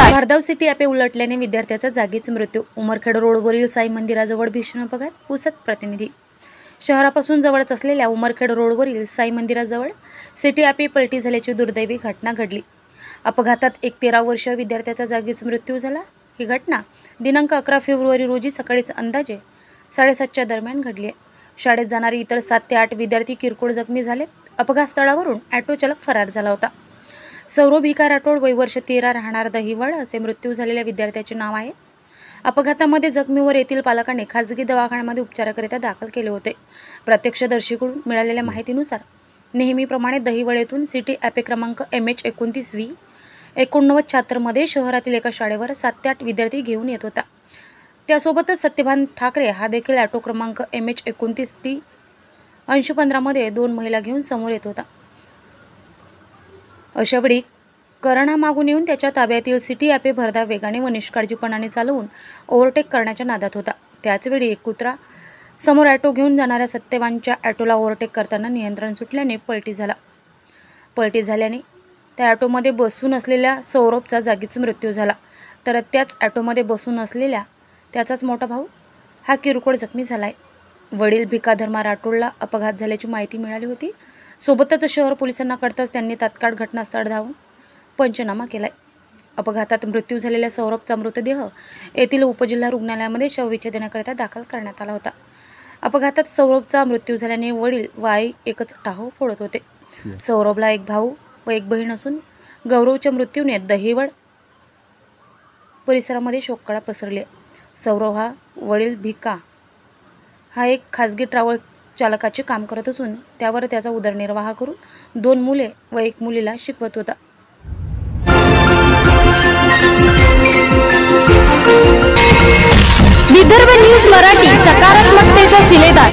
भारधाव city Ape उलटल्याने विद्यार्थ्याचा जागीच मृत्यू। उमरखेड रोडवरील साई मंदिराजवळ भीषण अपघात। पुसद प्रतिनिधी। शहरापासून जवळच असलेल्या उमरखेड रोडवरील साई मंदिराजवळ सिटी ॲपे पलटी झाल्याची दुर्दैवी घटना घडली। अपघातात एक 13 वर्षीय विद्यार्थ्याचा जागीच मृत्यू झाला। ही घटना दिनांक 11 फेब्रुवारी रोजी सकाळीच अंदाजे 7:30च्या दरम्यान घडली आहे। शाळेत जाणारे इतर 7 ते 8 विद्यार्थी किरकोळ जखमी झालेत। अपघात स्थळावरून ऑटो चालक फरार झाला होता। सौरभ भिका राठोड वय वर्ष 13 राहणार दहिवड असे मृत्यू झालेल्या विद्यार्थ्याचे नाव आहे। अपघातामध्ये जखमीवर येथील पालकांनी खाजगी दवाखान्यामध्ये उपचाराकरिता दाखल केले होते। प्रत्यक्षदर्शीकडून मिळालेल्या माहितीनुसार नेहमीप्रमाणे दहिवड येथून सिटी ॲपे क्रमांक MH29V 8976 मध्ये शहरातील एका शाळेवर 7 ते 8 विद्यार्थी घेऊन येत होता। त्यासोबतच सत्यभान ठाकरे हा देखील ऑटो क्रमांक MH29T 8015 मध्ये 2 महिला घेऊन समोर येत होता। अशावेळी करण हा मागून येऊन त्याच्या ताब्यातील सिटी ॲपे भरधाव वेगाने व निष्काळजीपणाने चालवून ओव्हरटेक करण्याच्या नादात होता। त्याचवेळी एक कुत्रा समोर ऑटो घेऊन जाणाऱ्या सत्यवानच्या ऑटोला ओव्हरटेक करताना नियंत्रण सुटल्याने पलटी झाल्याने त्या ऑटोमध्ये बसून असलेल्या सौरभचा जागीच मृत्यू झाला। तर त्याच ऑटोमध्ये बसून असलेल्या त्याचाच मोठा भाऊ हा किरकोळ जखमी झाला आहे। वडील भिकाधर्मा राठोडला अपघात झाल्याची माहिती मिळाली होती। सोबतच शहर पोलिसांना कळताच त्यांनी तात्काळ घटनास्थळ धावून पंचनामा केलाय। अपघातात मृत्यू झालेल्या सौरभचा मृतदेह येथील उपजिल्हा रुग्णालयामध्ये शवविच्छेदनाकरिता दाखल करण्यात आला होता। अपघातात सौरभचा मृत्यू झाल्याने वडील व आई एकच टाहो फोडत होते। सौरभला एक भाऊ व एक बहीण असून गौरवच्या मृत्यूने दहिवड परिसरामध्ये शोककळा पसरली आहे। सौरभ हा वडील भिका हा एक खाजगी ट्रॅव्हल चालकाचे काम करत असून त्यावर त्याचा उदरनिर्वाह करून 2 मुले व 1 मुलीला शिकवत होता।